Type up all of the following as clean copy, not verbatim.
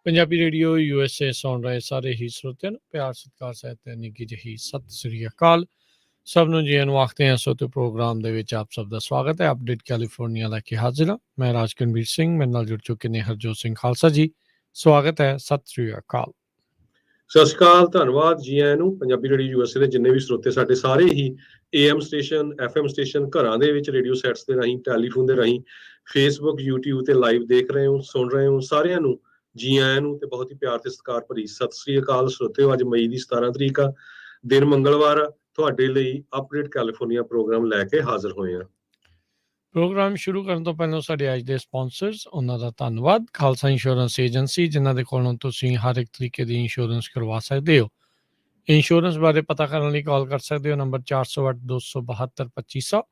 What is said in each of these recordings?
Punjabi radio USA ਸੁਣ ਰਹੇ ਸਾਰੇ ਹੀ ਸਰੋਤਿਆਂ ਨੂੰ ਪਿਆਰ ਸਤਿਕਾਰ ਸਹਿਤ ਤੇ ਨਿੱਘੀ ਜਿਹੀ ਸਤਿ ਸ੍ਰੀ ਅਕਾਲ। ਸਭ ਨੂੰ ਜੀ ਨੂੰ ਆਖਦੇ ਹਾਂ ਸੋ ਤੇ ਪ੍ਰੋਗਰਾਮ ਦੇ ਵਿੱਚ ਆਪ ਸਭ ਦਾ ਸਵਾਗਤ ਹੈ। ਅਪਡੇਟ ਕੈਲੀਫੋਰਨੀਆ ਲੈ ਕੇ ਹਾਜ਼ਰ ਹਾਂ। ਮੈਂ ਰਾਜਕਨਵੀਰ ਸਿੰਘ, ਮੇਰੇ ਨਾਲ ਜੁੜ ਚੁੱਕੇ ਨੇ ਹਰਜੋਤ ਸਿੰਘ ਖਾਲਸਾ ਜੀ। ਸਵਾਗਤ ਹੈ, ਸਤਿ ਸ੍ਰੀ ਅਕਾਲ। ਸਤਿ ਸ਼੍ਰੀ ਅਕਾਲ, ਧੰਨਵਾਦ ਜੀ ਆਇਆਂ ਨੂੰ। ਪੰਜਾਬੀ ਰੇਡੀਓ USA ਦੇ ਜਿੰਨੇ ਵੀ ਸਰੋਤੇ ਸਾਡੇ ਸਾਰੇ ਹੀ AM ਸਟੇਸ਼ਨ, FM ਸਟੇਸ਼ਨ, ਘਰਾਂ ਦੇ ਵਿੱਚ ਰੇਡੀਓ ਸੈਟਸ ਦੇ ਰਾਹੀਂ, ਟੈਲੀਫੋਨ ਦੇ ਰਾਹੀਂ, ਫੇਸਬੁੱਕ, YouTube ਤੇ ਲਾਈਵ ਦੇਖ ਰਹੇ ਹੋ, ਸੁਣ ਰਹੇ ਹੋ, ਸਾਰਿਆਂ ਨੂੰ ਜੀ ਆਇਆਂ ਨੂੰ ਤੇ ਬਹੁਤ ਹੀ ਪਿਆਰ ਤੇ ਸਤਿਕਾਰ ਭਰੀ ਸਤਿ ਸ੍ਰੀ ਅਕਾਲ। ਸਰੋਤਿਓ, ਅੱਜ ਮਈ ਦੀ 17 ਤਰੀਕ ਆ, ਦਿਨ ਮੰਗਲਵਾਰ ਆ। ਤੁਹਾਡੇ ਲਈ ਅਪਡੇਟ ਕੈਲੀਫੋਰਨੀਆ ਪ੍ਰੋਗਰਾਮ ਲੈ ਕੇ ਹਾਜ਼ਰ ਹੋਏ ਆ। ਪ੍ਰੋਗਰਾਮ ਸ਼ੁਰੂ ਕਰਨ ਤੋਂ ਪਹਿਲਾਂ ਸਾਡੇ ਅੱਜ ਦੇ ਸਪਾਂਸਰਸ, ਉਹਨਾਂ ਦਾ ਧੰਨਵਾਦ। ਖਾਲਸਾ ਇੰਸ਼ੋਰੈਂਸ ਏਜੰਸੀ, ਜਿਨ੍ਹਾਂ ਦੇ ਕੋਲੋਂ ਤੁਸੀਂ ਹਰ ਇੱਕ ਤਰੀਕੇ ਦੀ ਇੰਸ਼ੋਰੈਂਸ ਕਰਵਾ ਸਕਦੇ ਹੋ। ਇੰਸ਼ੋਰੈਂਸ ਬਾਰੇ ਪਤਾ ਕਰਨ ਲਈ ਕਾਲ ਕਰ ਸਕਦੇ ਹੋ number 408-272-2500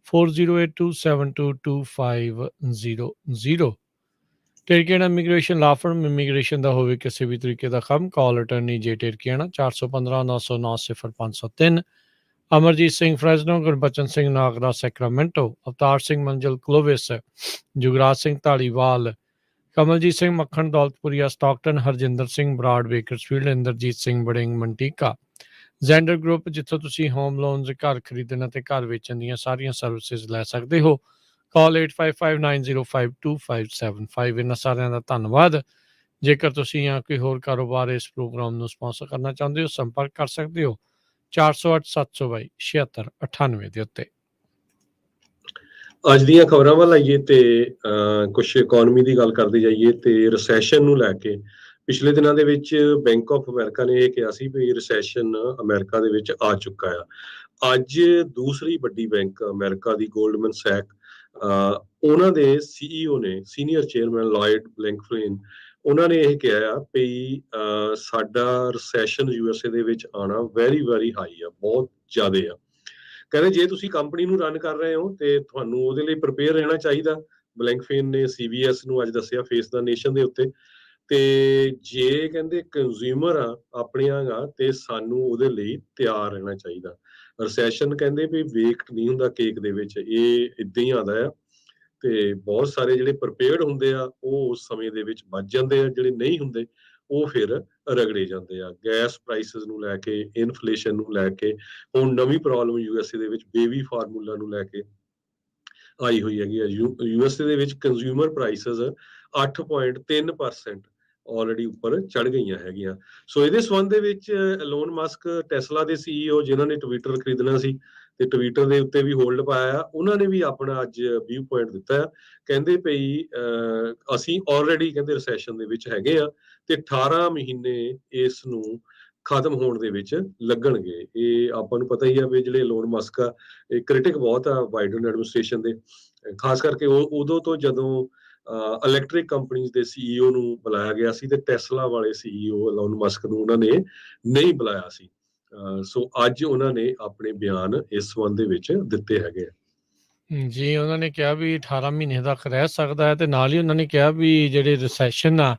4082722500। Terkiana immigration law firm, immigration ਦਾ ਹੋਵੇ ਕਿਸੇ ਵੀ ਤਰੀਕੇ ਦਾ ਕੰਮ, call attorney J Terkiana 415-909-0503। Amarjit Singh Fresno, Gurbachan Singh Nagra Sacramento, Avtar Singh Manzal Clovis, Jugraj Singh Dhaliwal, Kamaljit Singh Makhan Daulatpuria Stockton, Harjinder Singh Brar Bakersfield, Inderjit Singh Baring Manteca. Zander group, ਜਿੱਥੋਂ ਤੁਸੀਂ ਹੋਮ ਲੋਨਸ, ਘਰ ਖਰੀਦਣ ਅਤੇ ਘਰ ਵੇਚਣ ਦੀਆਂ ਸਾਰੀਆਂ ਸਰਵਿਸਿਜ਼ ਲੈ ਸਕਦੇ ਹੋ। ਕਾਲ 8559052575। ਇਹਨਾਂ ਸਾਰਿਆਂ ਦਾ ਧੰਨਵਾਦ। ਜੇਕਰ ਤੁਸੀਂ ਜਾਂ ਕੋਈ ਹੋਰ ਕਾਰੋਬਾਰ ਇਸ ਪ੍ਰੋਗਰਾਮ ਨੂੰ ਸਪਾਂਸਰ ਕਰਨਾ ਚਾਹੁੰਦੇ ਹੋ, ਸੰਪਰਕ ਕਰ ਸਕਦੇ ਹੋ 408-722-7698 ਦੇ ਉੱਤੇ। ਅੱਜ ਦੀਆਂ ਖਬਰਾਂ ਵੱਲ ਆਈਏ ਤੇ ਕੁਝ ਇਕਨੋਮੀ ਦੀ ਗੱਲ ਕਰਦੇ ਜਾਈਏ ਤੇ ਰਿਸੈਸ਼ਨ ਨੂੰ ਲੈ ਕੇ ਪਿਛਲੇ ਦਿਨਾਂ ਦੇ ਵਿੱਚ ਬੈਂਕ ਆਫ ਅਮਰੀਕਾ ਨੇ ਇਹ ਕਿਹਾ ਸੀ ਵੀ ਰਿਸੈਸ਼ਨ ਅਮਰੀਕਾ ਦੇ ਵਿੱਚ ਆ ਚੁੱਕਾ ਆ। ਅੱਜ ਦੂਸਰੀ ਵੱਡੀ ਬੈਂਕ ਅਮਰੀਕਾ ਦੀ ਗੋਲਡਮਨ ਸੈਕ, ਉਹਨਾਂ ਦੇ CEO ਨੇ, ਸੀਨੀਅਰ ਚੇਅਰਮੈਨ ਲਾਇਡ ਬਲੈਂਕਫਲੇਨ, ਉਹਨਾਂ ਨੇ ਇਹ ਕਿਹਾ ਆ ਵੀ ਸਾਡਾ ਰਿਸੈਸ਼ਨ USA ਦੇ ਵਿੱਚ ਆਉਣਾ ਵੈਰੀ ਵੈਰੀ ਹਾਈ ਆ, ਬਹੁਤ ਜ਼ਿਆਦਾ ਆ। ਕਹਿੰਦੇ ਜੇ ਤੁਸੀਂ ਕੰਪਨੀ ਨੂੰ ਰਨ ਕਰ ਰਹੇ ਹੋ ਤੇ ਤੁਹਾਨੂੰ ਉਹਦੇ ਲਈ ਪ੍ਰਿਪੇਅਰ ਰਹਿਣਾ ਚਾਹੀਦਾ। ਬਲੈਂਕਫੇਨ ਨੇ CBS ਨੂੰ ਅੱਜ ਦੱਸਿਆ ਫੇਸ ਦਾ ਨੇਸ਼ਨ ਦੇ ਉੱਤੇ। ਤੇ ਜੇ ਕਹਿੰਦੇ ਕੰਜ਼ਿਊਮਰ ਆ ਆਪਣੀਆਂ ਗਾ ਤੇ ਸਾਨੂੰ ਉਹਦੇ ਲਈ ਤਿਆਰ ਰਹਿਣਾ ਚਾਹੀਦਾ। ਰਿਸੈਸ਼ਨ ਕਹਿੰਦੇ ਵੀ ਵੇਕ ਨਹੀਂ ਹੁੰਦਾ ਕੇਕ ਦੇ ਵਿੱਚ, ਇਹ ਏਦਾਂ ਹੀ ਆਉਂਦਾ ਆ। ਤੇ ਬਹੁਤ ਸਾਰੇ ਜਿਹੜੇ ਪ੍ਰਿਪੇਅਰਡ ਹੁੰਦੇ ਆ ਉਹ ਉਸ ਸਮੇਂ ਦੇ ਵਿੱਚ ਬਚ ਜਾਂਦੇ ਆ, ਜਿਹੜੇ ਨਹੀਂ ਹੁੰਦੇ ਉਹ ਫਿਰ ਰਗੜੇ ਜਾਂਦੇ ਆ। ਗੈਸ ਪ੍ਰਾਈਸਿਸ ਨੂੰ ਲੈ ਕੇ, ਇਨਫਲੇਸ਼ਨ ਨੂੰ ਲੈ ਕੇ, ਹੁਣ ਨਵੀਂ ਪ੍ਰੋਬਲਮ USA ਦੇ ਵਿੱਚ ਬੇਬੀ ਫਾਰਮੂਲਾ ਨੂੰ ਲੈ ਕੇ ਆਈ ਹੋਈ ਹੈਗੀ ਆ। USA ਦੇ ਵਿੱਚ ਕੰਜ਼ਿਊਮਰ ਪ੍ਰਾਈਸਿਸ 8.3% ਆਲਰੇਡੀ ਉੱਪਰ ਚੜ ਗਈਆਂ ਹੈਗੀਆਂ। ਸੋ ਇਹਦੇ ਸੰਬੰਧ ਦੇ ਵਿੱਚ ਐਲੋਨ ਮਸਕ, ਟੈਸਲਾ ਦੇ CEO, ਜਿਨ੍ਹਾਂ ਨੇ ਟਵਿੱਟਰ ਖਰੀਦਣਾ ਸੀ ਤੇ ਟਵਿੱਟਰ ਦੇ ਉੱਤੇ ਵੀ ਹੋਲਡ ਪਾਇਆ, ਉਹਨਾਂ ਨੇ ਵੀ ਆਪਣਾ ਅੱਜ ਵਿਊ ਪੁਆਇੰਟ ਦਿੱਤਾ। ਕਹਿੰਦੇ ਪਈ ਅਸੀਂ ਆਲਰੇਡੀ ਕਹਿੰਦੇ ਰਿਸੈਸ਼ਨ ਦੇ ਵਿੱਚ ਹੈਗੇ ਆ ਤੇ 18 ਮਹੀਨੇ ਇਸ ਨੂੰ ਖਤਮ ਹੋਣ ਦੇ ਵਿੱਚ ਲੱਗਣਗੇ। ਇਹ ਆਪਾਂ ਨੂੰ ਪਤਾ ਹੀ ਆ ਵੀ ਜਿਹੜੇ ਐਲੋਨ ਮਸਕ ਆ, ਇਹ ਕ੍ਰਿਟਿਕ ਬਹੁਤ ਆ ਬਾਈਡਨ ਐਡਮਿਨਿਸਟ੍ਰੇਸ਼ਨ ਦੇ, ਖਾਸ ਕਰਕੇ ਉਦੋਂ ਤੋਂ ਜਦੋਂ ਇਲੈਕਟ੍ਰਿਕ ਕੰਪਨੀਆਂ ਦੇ CEO ਨੂੰ ਬੁਲਾਇਆ ਗਿਆ ਸੀ ਤੇ ਟੈਸਲਾ ਵਾਲੇ CEO ਐਲੋਨ ਮਸਕ ਨੂੰ ਉਹਨਾਂ ਨੇ ਨਹੀਂ ਬੁਲਾਇਆ ਸੀ। ਸੋ ਅੱਜ ਉਹਨਾਂ ਨੇ ਆਪਣੇ ਬਿਆਨ ਇਸ ਸੰਬੰਧ ਦੇ ਵਿੱਚ ਦਿੱਤੇ ਹੈਗੇ ਆ। ਜੀ, ਉਹਨਾਂ ਨੇ ਕਿਹਾ ਵੀ 18 ਮਹੀਨੇ ਤੱਕ ਰਹਿ ਸਕਦਾ ਹੈ ਤੇ ਨਾਲ ਹੀ ਉਹਨਾਂ ਨੇ ਕਿਹਾ ਵੀ ਜਿਹੜੇ ਰਿਸੈਸ਼ਨ ਆ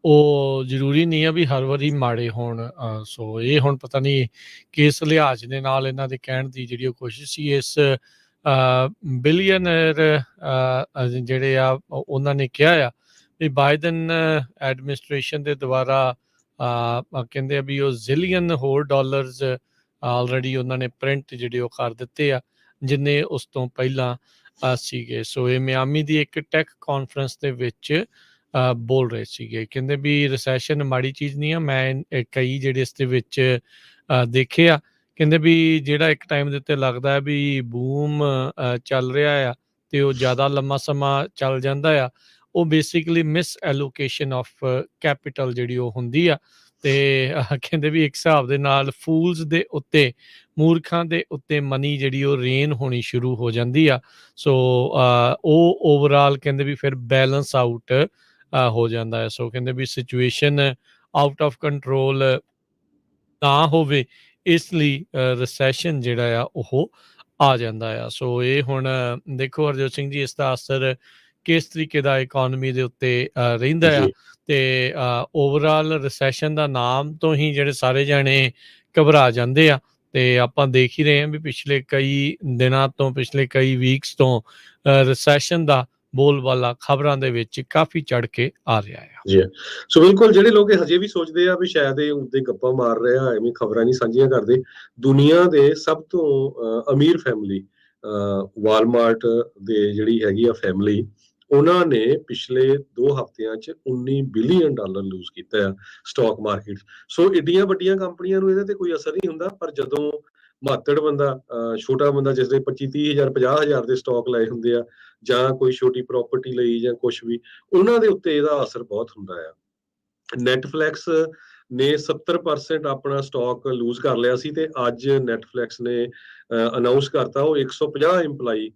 ਉਹ ਜ਼ਰੂਰੀ ਨਹੀਂ ਆ ਵੀ ਹਰ ਵਾਰੀ ਮਾੜੇ ਹੋਣ। ਸੋ ਇਹ ਹੁਣ ਪਤਾ ਨਹੀਂ ਕਿਸ ਲਿਹਾਜ਼ ਦੇ ਨਾਲ ਇਹਨਾਂ ਦੇ ਕਹਿਣ ਦੀ ਜਿਹੜੀ ਉਹ ਕੋਸ਼ਿਸ਼ ਸੀ। ਇਸ ਬਿਲੀਅਨਰ ਜਿਹੜੇ ਆ ਉਹਨਾਂ ਨੇ ਕਿਹਾ ਆ ਵੀ ਬਾਈਡਨ ਐਡਮਿਨਿਸਟ੍ਰੇਸ਼ਨ ਦੇ ਦੁਆਰਾ ਕਹਿੰਦੇ ਆ ਵੀ ਉਹ ਜ਼ਿਲੀਅਨ ਹੋਰ ਡਾਲਰਸ ਆਲਰੇਡੀ ਉਹਨਾਂ ਨੇ ਪ੍ਰਿੰਟ ਜਿਹੜੇ ਉਹ ਕਰ ਦਿੱਤੇ ਆ, ਜਿੰਨੇ ਉਸ ਤੋਂ ਪਹਿਲਾਂ ਸੀਗੇ। ਸੋ ਇਹ ਮਿਆਮੀ ਦੀ ਇੱਕ ਟੈਕ ਕਾਨਫਰੰਸ ਦੇ ਵਿੱਚ ਬੋਲ ਰਹੇ ਸੀਗੇ। ਕਹਿੰਦੇ ਵੀ ਰਿਸੈਸ਼ਨ ਮਾੜੀ ਚੀਜ਼ ਨਹੀਂ ਆ। ਮੈਂ ਕਈ ਜਿਹੜੇ ਇਸ ਦੇ ਵਿੱਚ ਦੇਖੇ ਆ, ਕਹਿੰਦੇ ਵੀ ਜਿਹੜਾ ਇੱਕ ਟਾਈਮ ਦੇ ਉੱਤੇ ਲੱਗਦਾ ਹੈ ਵੀ ਬੂਮ ਚੱਲ ਰਿਹਾ ਆ ਤੇ ਉਹ ਜ਼ਿਆਦਾ ਲੰਮਾ ਸਮਾਂ ਚੱਲ ਜਾਂਦਾ ਆ, ਉਹ basically miss allocation of capital ਜਿਹੜੀ ਉਹ ਹੁੰਦੀ ਆ। ਤੇ ਕਹਿੰਦੇ ਵੀ ਇੱਕ ਹਿਸਾਬ ਦੇ ਨਾਲ ਫੂਲਸ ਦੇ ਉੱਤੇ, ਮੂਰਖਾਂ ਦੇ ਉੱਤੇ ਮਨੀ ਜਿਹੜੀ ਉਹ ਰੇਨ ਹੋਣੀ ਸ਼ੁਰੂ ਹੋ ਜਾਂਦੀ ਆ। ਸੋ ਉਹ ਓਵਰਆਲ ਕਹਿੰਦੇ ਵੀ ਫਿਰ ਬੈਲੈਂਸ ਆਊਟ ਹੋ ਜਾਂਦਾ ਹੈ। ਸੋ ਕਹਿੰਦੇ ਵੀ ਸਿਚੁਏਸ਼ਨ ਆਊਟ ਆਫ ਕੰਟਰੋਲ ਨਾ ਹੋਵੇ, ਇਸ ਲਈ ਰਿਸੈਸ਼ਨ ਜਿਹੜਾ ਆ ਉਹ ਆ ਜਾਂਦਾ ਆ। ਸੋ ਇਹ ਹੁਣ ਦੇਖੋ ਹਰਜੋਤ ਸਿੰਘ ਜੀ, ਇਸ ਦਾ ਅਸਰ ਕਿਸ ਤਰੀਕੇ ਦਾ ਇਕਨੋਮੀ ਦੇ ਉੱਤੇ ਰਹਿੰਦਾ ਆ। ਤੇ ਓਵਰਆਲ ਰਿਸੈਸ਼ਨ ਦਾ ਨਾਮ ਤੋਂ ਹੀ ਜਿਹੜੇ ਸਾਰੇ ਜਾਣੇ ਘਬਰਾ ਜਾਂਦੇ ਆ। ਤੇ ਆਪਾਂ ਦੇਖ ਹੀ ਰਹੇ ਹਾਂ ਵੀ ਪਿਛਲੇ ਕਈ ਦਿਨਾਂ ਤੋਂ, ਪਿਛਲੇ ਕਈ ਵੀਕਸ ਤੋਂ ਰਿਸੈਸ਼ਨ ਦਾ ਬੋਲਬਾਲਾ ਖਬਰਾਂ ਦੇ ਵਿੱਚ ਕਾਫੀ ਚੜ ਕੇ ਆ ਰਿਹਾ ਆ। ਜੀ ਸੋ ਬਿਲਕੁਲ ਜਿਹੜੇ ਲੋਕ ਹਜੇ ਵੀ ਸੋਚਦੇ ਆ ਵੀ ਸ਼ਾਇਦ ਇਹ ਉਸਦੇ ਗੱਪਾਂ ਮਾਰ ਰਿਹਾ ਐਵੇਂ ਖਬਰਾਂ ਨਹੀਂ ਸਾਂਝੀਆਂ ਕਰਦੇ, ਦੁਨੀਆ ਦੇ ਸਭ ਤੋਂ ਅਮੀਰ ਫੈਮਿਲੀ ਵਾਲਮਾਰਟ ਦੇ ਜਿਹੜੀ ਹੈਗੀ ਆ ਫੈਮਿਲੀ, ਉਹਨਾਂ ਨੇ ਪਿਛਲੇ 2 ਹਫ਼ਤਿਆਂ 'ਚ $19 ਬਿਲੀਅਨ ਲੂਜ਼ ਕੀਤਾ ਆ ਸਟਾਕ ਮਾਰਕੀਟ। ਸੋ ਏਡੀਆਂ ਵੱਡੀਆਂ ਕੰਪਨੀਆਂ ਨੂੰ ਇਹਦੇ ਤੇ ਕੋਈ ਅਸਰ ਨਹੀਂ ਹੁੰਦਾ, ਪਰ ਜਦੋਂ ਮਾਤੜ ਬੰਦਾ ਛੋਟਾ ਬੰਦਾ ਜਿਸ ਦੇ 25-30 ਹਜ਼ਾਰ 50 ਹਜ਼ਾਰ ਦੇ ਸਟਾਕ ਲਏ ਹੁੰਦੇ ਆ, ਜਾਂ ਕੋਈ ਛੋਟੀ ਪ੍ਰਾਪਰਟੀ ਲਈ ਜਾਂ ਕੁਛ ਵੀ, ਉਹਨਾਂ ਦੇ ਉੱਤੇ ਇਹਦਾ ਅਸਰ ਬਹੁਤ ਹੁੰਦਾ ਆ। ਨੈਟਫਲਿਕਸ ਨੇ 70% ਆਪਣਾ ਸਟਾਕ ਲੂਜ਼ ਕਰ ਲਿਆ ਸੀ, ਤੇ ਅੱਜ ਨੈਟਫਲਿਕਸ ਨੇ ਅਨਾਉਂਸ ਕਰਤਾ ਉਹ 150 EMPLOYE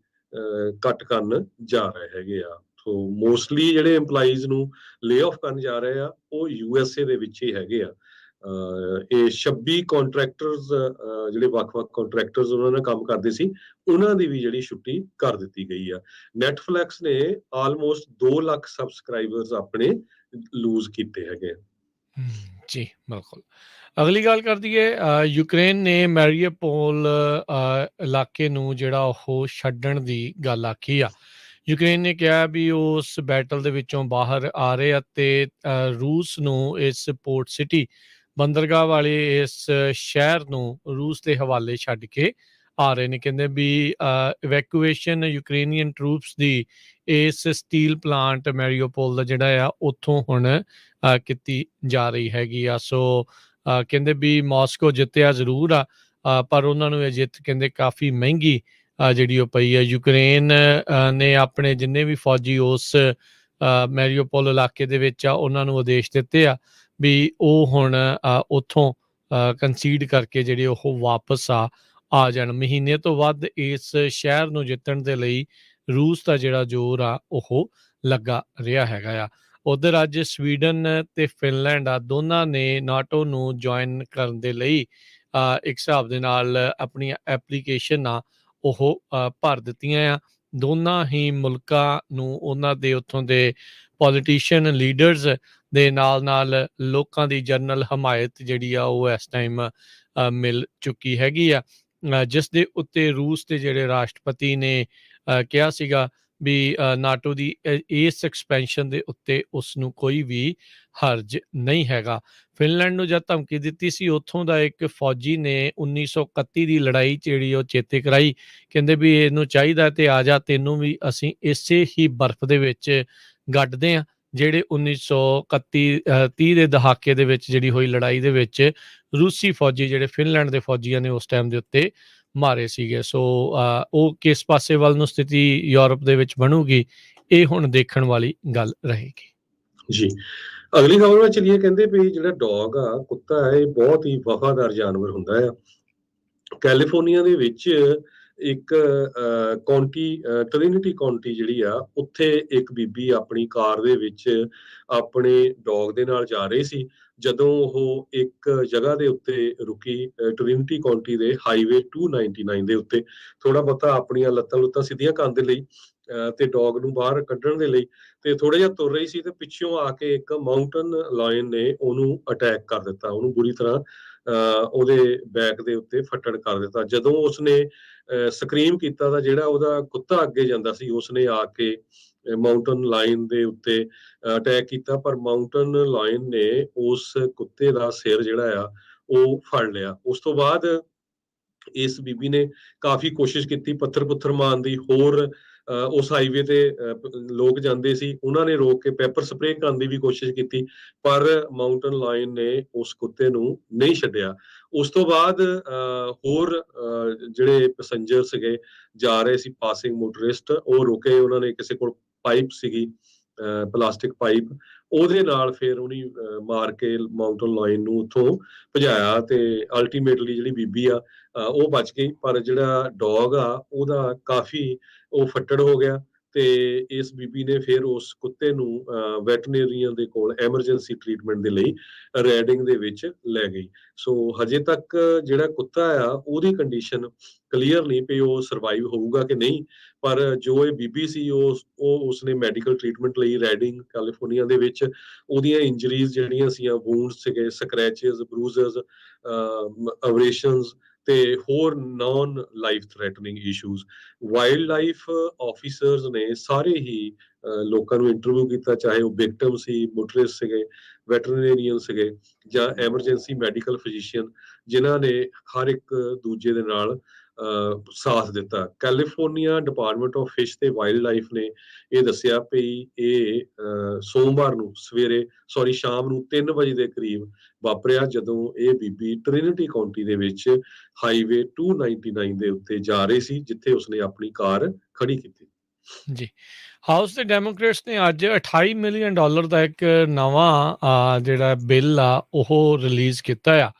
ਕੱਟ ਕਰਨ ਜਾ ਰਹੇ ਹੈਗੇ ਆ। ਸੋ ਮੋਸਟਲੀ ਜਿਹੜੇ EMPLOYEES ਨੂੰ ਲੇ ਆਫ ਕਰਨ ਜਾ ਰਹੇ ਆ ਉਹ USA ਦੇ ਵਿੱਚ ਹੀ ਹੈਗੇ ਆ। ਇਹ 26 ਕੰਟਰੈਕਟਰਸ ਜਿਹੜੇ ਵੱਖ-ਵੱਖ ਕੰਟਰੈਕਟਰਸ ਉਹਨਾਂ ਨਾਲ ਕੰਮ ਕਰਦੇ ਸੀ, ਉਹਨਾਂ ਦੀ ਵੀ ਜਿਹੜੀ ਛੁੱਟੀ ਕਰ ਦਿੱਤੀ ਗਈ ਆ। ਨੈਟਫਲਿਕਸ ਨੇ ਆਲਮੋਸਟ 2 ਲੱਖ ਸਬਸਕ੍ਰਾਈਬਰਸ ਆਪਣੇ ਲੂਜ਼ ਕੀਤੇ ਹੈਗੇ ਆ। ਜੀ ਬਿਲਕੁਲ। ਅਗਲੀ ਗੱਲ ਕਰ ਦਈਏ, ਯੂਕਰੇਨ ਨੇ ਮੈਰੀਅਪੋਲ ਇਲਾਕੇ ਨੂੰ ਜਿਹੜਾ ਉਹ ਛੱਡਣ ਦੀ ਗੱਲ ਆਖੀ ਆ। ਯੂਕਰੇਨ ਨੇ ਕਿਹਾ ਵੀ ਉਹ ਉਸ ਬੈਟਲ ਦੇ ਵਿੱਚੋਂ ਬਾਹਰ ਆ ਰਹੇ ਆ ਤੇ ਰੂਸ ਨੂੰ ਇਸ ਪੋਰਟ ਸਿਟੀ ਬੰਦਰਗਾਹ ਵਾਲੇ ਇਸ ਸ਼ਹਿਰ ਨੂੰ ਰੂਸ ਦੇ ਹਵਾਲੇ ਛੱਡ ਕੇ ਆ ਰਹੇ ਨੇ। ਕਹਿੰਦੇ ਵੀ ਇਵੈਕੂਏਸ਼ਨ ਯੂਕਰੇਨੀਅਨ ਟਰੂਪਸ ਦੀ ਇਸ ਸਟੀਲ ਪਲਾਂਟ ਮੈਰੀਓਪੋਲ ਦਾ ਜਿਹੜਾ ਆ ਉੱਥੋਂ ਹੁਣ ਕੀਤੀ ਜਾ ਰਹੀ ਹੈਗੀ ਆ। ਸੋ ਕਹਿੰਦੇ ਵੀ ਮਾਸਕੋ ਜਿੱਤਿਆ ਜ਼ਰੂਰ ਆ, ਪਰ ਉਹਨਾਂ ਨੂੰ ਇਹ ਜਿੱਤ ਕਹਿੰਦੇ ਕਾਫੀ ਮਹਿੰਗੀ ਜਿਹੜੀ ਉਹ ਪਈ ਆ। ਯੂਕਰੇਨ ਨੇ ਆਪਣੇ ਜਿੰਨੇ ਵੀ ਫੌਜੀ ਉਸ ਮੈਰੀਓਪੋਲ ਇਲਾਕੇ ਦੇ ਵਿੱਚ ਆ ਉਹਨਾਂ ਨੂੰ ਆਦੇਸ਼ ਦਿੱਤੇ ਆ ਵੀ ਉਹ ਹੁਣ ਉੱਥੋਂ ਕੰਸੀਡ ਕਰਕੇ ਜਿਹੜੇ ਉਹ ਵਾਪਸ ਆ ਜਾਣ। ਮਹੀਨੇ ਤੋਂ ਵੱਧ ਇਸ ਸ਼ਹਿਰ ਨੂੰ ਜਿੱਤਣ ਦੇ ਲਈ ਰੂਸ ਦਾ ਜਿਹੜਾ ਜ਼ੋਰ ਆ ਉਹ ਲੱਗਾ ਰਿਹਾ ਹੈਗਾ ਆ। ਉਧਰ ਅੱਜ ਸਵੀਡਨ ਤੇ ਫਿਨਲੈਂਡ ਆ ਦੋਨਾਂ ਨੇ ਨਾਟੋ ਨੂੰ ਜੁਆਇਨ ਕਰਨ ਦੇ ਲਈ ਇੱਕ ਹਿਸਾਬ ਦੇ ਨਾਲ ਆਪਣੀਆਂ ਐਪਲੀਕੇਸ਼ਨ ਆ ਉਹ ਭਰ ਦਿੱਤੀਆਂ ਆ। ਦੋਨਾਂ ਹੀ ਮੁਲਕਾਂ ਨੂੰ ਉਹਨਾਂ ਦੇ ਉੱਥੋਂ ਦੇ ਪੋਲੀਟੀਸ਼ੀਅਨ ਲੀਡਰਸ ਦੇ ਨਾਲ ਲੋਕਾਂ ਦੀ ਜਨਰਲ ਹਮਾਇਤ ਜਿਹੜੀ ਆ ਉਹ ਇਸ ਟਾਈਮ ਮਿਲ ਚੁੱਕੀ ਹੈਗੀ ਆ, ਜਿਸ ਦੇ ਉੱਤੇ ਰੂਸ ਦੇ ਜਿਹੜੇ ਰਾਸ਼ਟਰਪਤੀ ਨੇ ਕਿਹਾ ਸੀਗਾ ਵੀ ਨਾਟੋ ਦੀ ਇਸ ਐਕਸਪੈਂਸ਼ਨ ਦੇ ਉੱਤੇ ਉਸ ਨੂੰ ਕੋਈ ਵੀ ਹਰਜ ਨਹੀਂ ਹੈਗਾ। ਫਿਨਲੈਂਡ ਨੂੰ ਜਦ ਧਮਕੀ ਦਿੱਤੀ ਸੀ, ਉੱਥੋਂ ਦਾ ਇੱਕ ਫੌਜੀ ਨੇ 1931 ਦੀ ਲੜਾਈ ਜਿਹੜੀ ਉਹ ਚੇਤੇ ਕਰਾਈ। ਕਹਿੰਦੇ ਵੀ ਇਹਨੂੰ ਚਾਹੀਦਾ ਤੇ ਆ ਜਾ, ਤੈਨੂੰ ਵੀ ਅਸੀਂ ਇਸੇ ਹੀ ਬਰਫ਼ ਦੇ ਵਿੱਚ ਗੱਡਦੇ ਹਾਂ ਜਿਹੜੇ 1931-30 ਦੇ ਦਹਾਕੇ ਦੇ ਵਿੱਚ ਜਿਹੜੀ ਹੋਈ ਲੜਾਈ ਦੇ ਵਿੱਚ ਰੂਸੀ ਫੌਜੀ ਜਿਹੜੇ ਫਿਨਲੈਂਡ ਦੇ ਫੌਜੀਆਂ ਨੇ ਉਸ ਟਾਈਮ ਦੇ ਉੱਤੇ ਮਾਰੇ ਸੀਗੇ। ਸੋ ਉਹ ਕਿਸ ਪਾਸੇ ਵੱਲ ਨੂੰ ਸਥਿਤੀ ਯੂਰਪ ਦੇ ਵਿੱਚ ਬਣੂਗੀ, ਇਹ ਹੁਣ ਦੇਖਣ ਵਾਲੀ ਗੱਲ ਰਹੇਗੀ। ਜੀ ਅਗਲੀ ਖਬਰ ਵਿੱਚ ਚਲੀਏ। ਕਹਿੰਦੇ ਵੀ ਜਿਹੜਾ ਡੌਗ ਆ, ਕੁੱਤਾ ਹੈ, ਇਹ ਬਹੁਤ ਹੀ ਵਫਾਦਾਰ ਜਾਨਵਰ ਹੁੰਦਾ ਆ। ਕੈਲੀਫੋਰਨੀਆ ਦੇ ਵਿੱਚ ਇੱਕ ਕਾਉਂਟੀ ਟ੍ਰਿਨਿਟੀ ਕਾਉਂਟੀ ਜਿਹੜੀ ਆ, ਉੱਥੇ ਇੱਕ ਬੀਬੀ ਆਪਣੀ ਕਾਰ ਦੇ ਵਿੱਚ ਆਪਣੇ ਡੌਗ ਦੇ ਨਾਲ ਜਾ ਰਹੀ ਸੀ। ਜਦੋਂ ਉਹ ਇੱਕ ਜਗ੍ਹਾ ਦੇ ਉੱਤੇ ਰੁਕੀ, ਟ੍ਰਿਨਿਟੀ ਕਾਉਂਟੀ ਦੇ ਹਾਈਵੇ 299 ਦੇ ਉੱਤੇ, ਥੋੜਾ ਬਹੁਤਾ ਆਪਣੀਆਂ ਲੱਤਾਂ ਲੁੱਤਾਂ ਸਿੱਧੀਆਂ ਕਰਨ ਦੇ ਲਈ ਤੇ ਡੌਗ ਨੂੰ ਬਾਹਰ ਕੱਢਣ ਦੇ ਲਈ, ਤੇ ਥੋੜਾ ਜਿਹਾ ਤੁਰ ਰਹੀ ਸੀ ਤੇ ਪਿੱਛੋਂ ਆ ਕੇ ਇੱਕ ਮਾਊਂਟਨ ਲਾਇਨ ਨੇ ਉਹਨੂੰ ਅਟੈਕ ਕਰ ਦਿੱਤਾ, ਉਹਨੂੰ ਬੁਰੀ ਤਰ੍ਹਾਂ ਉਹਦੇ ਬੈਕ ਦੇ ਉੱਤੇ ਫੱਟੜ ਕਰ ਦਿੱਤਾ। ਜਦੋਂ ਉਸਨੇ ਸਕਰੀਮ ਕੀਤਾ ਤਾਂ ਜਿਹੜਾ ਉਹਦਾ ਕੁੱਤਾ ਅੱਗੇ ਜਾਂਦਾ ਸੀ, ਉਸਨੇ ਆ ਕੇ ਮਾਊਂਟਨ ਲਾਇਨ ਦੇ ਉੱਤੇ ਅਟੈਕ ਕੀਤਾ, ਪਰ ਮਾਊਂਟਨ ਲਾਇਨ ਨੇ ਉਸ ਕੁੱਤੇ ਦਾ ਸਿਰ ਜਿਹੜਾ ਆ ਉਹ ਫੜ ਲਿਆ। ਉਸ ਤੋਂ ਬਾਅਦ ਇਸ ਬੀਬੀ ਨੇ ਕਾਫੀ ਕੋਸ਼ਿਸ਼ ਕੀਤੀ ਪੱਥਰ ਪੁੱਥਰ ਮਾਰਨ ਦੀ, ਹੋਰ ਉਸ ਹਾਈਵੇ ਤੇ ਲੋਕ ਜਾਂਦੇ ਸੀ, ਉਹਨਾਂ ਨੇ ਰੋਕ ਕੇ ਪੈਪਰ ਸਪਰੇਅ ਕਰਨ ਦੀ ਵੀ ਕੋਸ਼ਿਸ਼ ਕੀਤੀ, ਪਰ ਮਾਊਂਟਨ ਲਾਇਨ ਨੇ ਉਸ ਕੁੱਤੇ ਨੂੰ ਨਹੀਂ ਛੱਡਿਆ। ਉਸ ਤੋਂ ਬਾਅਦ ਹੋਰ ਜਿਹੜੇ ਪੈਸੰਜਰ ਸੀਗੇ, ਜਾ ਰਹੇ ਸੀ ਪਾਸਿੰਗ ਮੋਟਰਿਸਟ, ਉਹ ਰੁਕੇ, ਉਹਨਾਂ ਨੇ ਕਿਸੇ ਕੋਲ ਪਾਈਪ ਸੀਗੀ ਪਲਾਸਟਿਕ ਪਾਈਪ, ਉਹਦੇ ਨਾਲ ਫਿਰ ਉਹਨੇ ਮਾਰ ਕੇ ਮਾਊਂਟਨ ਲਾਇਨ ਨੂੰ ਉੱਥੋਂ ਭਜਾਇਆ ਤੇ ਅਲਟੀਮੇਟਲੀ ਜਿਹੜੀ ਬੀਬੀ ਆ ਉਹ ਬਚ ਗਈ, ਪਰ ਜਿਹੜਾ ਡੌਗ ਆ ਉਹਦਾ ਕਾਫੀ ਉਹ ਫੱਟੜ ਹੋ ਗਿਆ। ਤੇ ਇਸ ਬੀਬੀ ਨੇ ਫਿਰ ਉਸ ਕੁੱਤੇ ਨੂੰ ਵੈਟਰਨਰੀਅਨ ਦੇ ਕੋਲ ਐਮਰਜੈਂਸੀ ਟ੍ਰੀਟਮੈਂਟ ਦੇ ਲਈ ਰੈਡਿੰਗ ਦੇ ਵਿੱਚ ਲੈ ਗਈ। ਸੋ ਹਜੇ ਤੱਕ ਜਿਹੜਾ ਕੁੱਤਾ ਆ ਉਹਦੀ ਕੰਡੀਸ਼ਨ ਕਲੀਅਰ ਨਹੀਂ ਪਈ ਉਹ ਸਰਵਾਈਵ ਹੋਊਗਾ ਕਿ ਨਹੀਂ, ਪਰ ਜੋ ਇਹ ਬੀਬੀ ਸੀ ਉਹ ਉਸਨੇ ਮੈਡੀਕਲ ਟ੍ਰੀਟਮੈਂਟ ਲਈ ਰੈਡਿੰਗ ਕੈਲੀਫੋਰਨੀਆ ਦੇ ਵਿੱਚ, ਉਹਦੀਆਂ ਇੰਜਰੀਜ਼ ਜਿਹੜੀਆਂ ਸੀਆਂ, ਵੂੰਡਸ ਸੀਗੇ, ਸਕ੍ਰੈਚਸ, ਬਰੂਜ਼ਸ, ਅਬਰੇਸ਼ਨਸ, ਤੇ ਹੋਰ non life threatening issues. Wildlife officers ਨੇ ਸਾਰੇ ਹੀ ਲੋਕਾਂ ਨੂੰ ਇੰਟਰਵਿਊ ਕੀਤਾ, ਚਾਹੇ ਉਹ ਵਿਕਟਮ ਸੀ, ਮੋਟਰਿਸਟ ਸੀਗੇ, ਵੈਟਰਨੇਰੀਅਨ ਸੀਗੇ, ਜਾਂ ਐਮਰਜੈਂਸੀ ਮੈਡੀਕਲ ਫਿਜ਼ੀਸ਼ੀਅਨ, ਜਿਨ੍ਹਾਂ ਨੇ ਹਰ ਇੱਕ ਦੂਜੇ ਦੇ ਨਾਲ ਸਾਥ ਦਿੱਤਾ। ਕੈਲੀਫੋਰਨੀਆ ਡਿਪਾਰਟਮੈਂਟ ਆਫ ਫਿਸ਼ ਤੇ ਵਾਈਲਡ ਲਾਈਫ ਨੇ ਇਹ ਦੱਸਿਆ ਵੀ ਇਹ ਸੋਮਵਾਰ ਨੂੰ ਸ਼ਾਮ ਨੂੰ 3 ਵਜੇ ਦੇ ਕਰੀਬ ਵਾਪਰਿਆ, ਜਦੋਂ ਇਹ ਬੀਬੀ ਟ੍ਰਿਨਿਟੀ ਕਾਉਂਟੀ ਦੇ ਵਿੱਚ ਹਾਈਵੇ 299 ਦੇ ਉੱਤੇ ਜਾ ਰਹੇ ਸੀ, ਜਿੱਥੇ ਉਸਨੇ ਆਪਣੀ ਕਾਰ ਖੜੀ ਕੀਤੀ। ਜੀ, ਹਾਊਸ ਦੇ ਡੈਮੋਕ੍ਰੇਟਸ ਨੇ ਅੱਜ $28 ਮਿਲੀਅਨ ਦਾ ਇੱਕ ਨਵਾਂ ਜਿਹੜਾ ਬਿੱਲ ਆ ਉਹ ਰਿਲੀਜ਼ ਕੀਤਾ ਆ।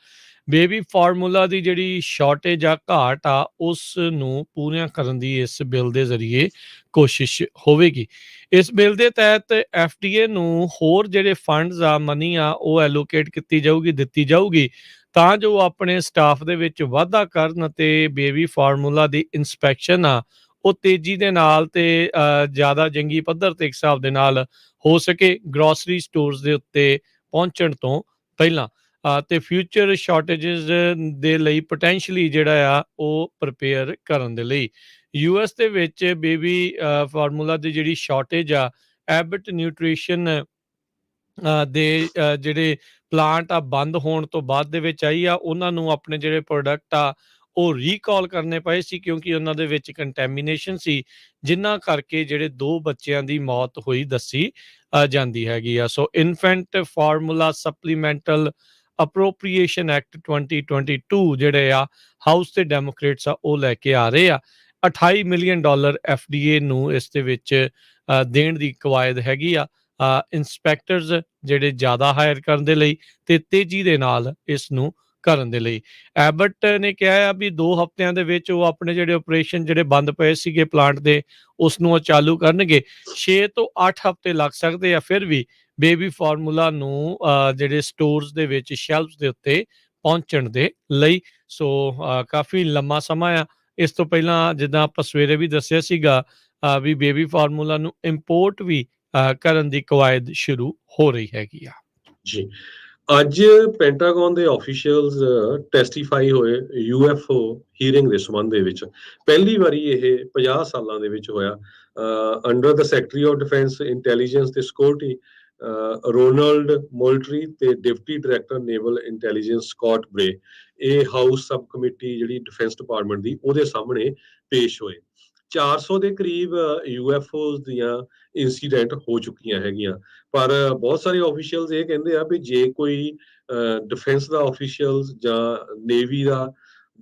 ਬੇਬੀ ਫਾਰਮੂਲਾ ਦੀ ਜਿਹੜੀ ਸ਼ਾਰਟੇਜ ਆ, ਘਾਟ ਆ, ਉਸ ਨੂੰ ਪੂਰੀਆਂ ਕਰਨ ਦੀ ਇਸ ਬਿੱਲ ਦੇ ਜ਼ਰੀਏ ਕੋਸ਼ਿਸ਼ ਹੋਵੇਗੀ। ਇਸ ਬਿੱਲ ਦੇ ਤਹਿਤ FDA ਨੂੰ ਹੋਰ ਜਿਹੜੇ ਫੰਡਸ ਆ, ਮਨੀ ਆ, ਉਹ ਐਲੋਕੇਟ ਕੀਤੀ ਜਾਊਗੀ, ਦਿੱਤੀ ਜਾਊਗੀ, ਤਾਂ ਜੋ ਆਪਣੇ ਸਟਾਫ ਦੇ ਵਿੱਚ ਵਾਧਾ ਕਰਨ ਅਤੇ ਬੇਬੀ ਫਾਰਮੂਲਾ ਦੀ ਇੰਸਪੈਕਸ਼ਨ ਆ ਉਹ ਤੇਜ਼ੀ ਦੇ ਨਾਲ ਤੇ ਜ਼ਿਆਦਾ ਜੰਗੀ ਪੱਧਰ ਤੇ ਇੱਕ ਹਿਸਾਬ ਦੇ ਨਾਲ ਹੋ ਸਕੇ, ਗਰੋਸਰੀ ਸਟੋਰਸ ਦੇ ਉੱਤੇ ਪਹੁੰਚਣ ਤੋਂ ਪਹਿਲਾਂ। ਤੇ ਫਿਊਚਰ ਸ਼ਾਰਟੇਜਸ ਦੇ ਲਈ ਪੋਟੈਂਸ਼ੀਅਲੀ ਜਿਹੜਾ ਆ ਉਹ ਪ੍ਰਿਪੇਅਰ ਕਰਨ ਦੇ ਲਈ US ਦੇ ਵਿੱਚ ਬੇਬੀ ਫਾਰਮੂਲਾ ਦੀ ਜਿਹੜੀ ਸ਼ਾਰਟੇਜ ਆ, ਐਬਟ ਨਿਊਟ੍ਰੀਸ਼ਨ ਦੇ ਜਿਹੜੇ ਪਲਾਂਟ ਆ ਬੰਦ ਹੋਣ ਤੋਂ ਬਾਅਦ ਦੇ ਵਿੱਚ ਆਈ ਆ। ਉਹਨਾਂ ਨੂੰ ਆਪਣੇ ਜਿਹੜੇ ਪ੍ਰੋਡਕਟ ਆ ਉਹ ਰੀਕਾਲ ਕਰਨੇ ਪਏ ਸੀ, ਕਿਉਂਕਿ ਉਹਨਾਂ ਦੇ ਵਿੱਚ ਕੰਟੈਮੀਨੇਸ਼ਨ ਸੀ, ਜਿਨ੍ਹਾਂ ਕਰਕੇ ਜਿਹੜੇ 2 ਬੱਚਿਆਂ ਦੀ ਮੌਤ ਹੋਈ ਦੱਸੀ ਜਾਂਦੀ ਹੈਗੀ ਆ। ਸੋ ਇਨਫੈਂਟ ਫਾਰਮੂਲਾ ਸਪਲੀਮੈਂਟਲ ਅਪਰੋਪਰੀਏਸ਼ਨ ਐਕਟ 2022 ਜਿਹੜੇ ਆ ਹਾਊਸ ਦੇ ਡੈਮੋਕ੍ਰੇਟਸ ਆ ਉਹ ਲੈ ਕੇ ਆ ਰਹੇ ਆ। $28 ਮਿਲੀਅਨ FDA ਨੂੰ ਇਸ ਦੇ ਵਿੱਚ ਦੇਣ ਦੀ ਕਵਾਇਦ ਹੈਗੀ ਆ, ਇੰਸਪੈਕਟਰਸ ਜਿਹੜੇ ਜ਼ਿਆਦਾ ਹਾਇਰ ਕਰਨ ਦੇ ਲਈ ਤੇ ਤੇਜ਼ੀ ਦੇ ਨਾਲ ਇਸ ਨੂੰ ਕਰਨ ਦੇ ਲਈ। ਐਬਟ ਨੇ ਕਿਹਾ ਆ ਵੀ 2 ਹਫ਼ਤਿਆਂ ਦੇ ਵਿੱਚ ਉਹ ਆਪਣੇ ਜਿਹੜੇ ਆਪਰੇਸ਼ਨ ਜਿਹੜੇ ਬੰਦ ਪਏ ਸੀਗੇ ਪਲਾਂਟ ਦੇ, ਉਸ ਨੂੰ ਉਹ ਚਾਲੂ ਕਰਨਗੇ। 6 ਤੋਂ 8 ਹਫ਼ਤੇ ਲੱਗ ਸਕਦੇ ਆ ਫਿਰ ਵੀ ਬੇਬੀ ਫਾਰਮੂਲਾ ਨੂੰ ਜਿਹੜੇ ਸਟੋਰਸ ਦੇ ਵਿੱਚ, ਸ਼ੈਲਫਸ ਦੇ ਉੱਤੇ ਪਹੁੰਚਣ ਦੇ ਲਈ। ਸੋ ਕਾਫੀ ਲੰਮਾ ਸਮਾਂ ਆ। ਇਸ ਤੋਂ ਪਹਿਲਾਂ ਜਿੱਦਾਂ ਆਪਾਂ ਸਵੇਰੇ ਵੀ ਦੱਸਿਆ ਸੀਗਾ ਵੀ ਬੇਬੀ ਫਾਰਮੂਲਾ ਨੂੰ ਇੰਪੋਰਟ ਵੀ ਕਰਨ ਦੀ ਕਵਾਇਦ ਸ਼ੁਰੂ ਹੋ ਰਹੀ ਹੈਗੀ ਆ। ਜੀ, ਅੱਜ ਪੈਂਟਾਗਨ ਦੇ ਆਫੀਸ਼ੀਅਲਸ ਟੈਸਟੀਫਾਈ ਹੋਏ UFO ਹੀਅਰਿੰਗ ਦੇ ਸੰਬੰਧ ਦੇ ਵਿੱਚ। ਪਹਿਲੀ ਵਾਰੀ ਇਹ 50 ਸਾਲਾਂ ਦੇ ਵਿੱਚ ਹੋਇਆ। ਅੰਡਰ ਦਾ ਸੈਕਟਰੀ ਆਫ ਡਿਫੈਂਸ ਇੰਟੈਲੀਜੈਂਸ ਤੇ ਸਿਕਿਉਰਿਟੀ ਰੋਨਾਲਡ ਮੋਲਟਰੀ ਤੇ deputy director naval intelligence Scott Bray, ਇਹ ਹਾਊਸ ਸਬ ਕਮੇਟੀ ਜਿਹੜੀ ਡਿਫੈਂਸ ਡਿਪਾਰਟਮੈਂਟ ਦੀ, ਉਹਦੇ ਸਾਹਮਣੇ ਪੇਸ਼ ਹੋਏ। 400 ਦੇ ਕਰੀਬ UFOs ਦੀਆਂ ਇੰਸੀਡੈਂਟ ਹੋ ਚੁੱਕੀਆਂ ਹੈਗੀਆਂ, ਪਰ ਬਹੁਤ ਸਾਰੇ ਆਫੀਸ਼ੀਅਲਸ ਇਹ ਕਹਿੰਦੇ ਆ ਵੀ ਜੇ ਕੋਈ ਡਿਫੈਂਸ ਦਾ ਆਫੀਸ਼ੀਅਲਸ ਜਾਂ ਨੇਵੀ ਦਾ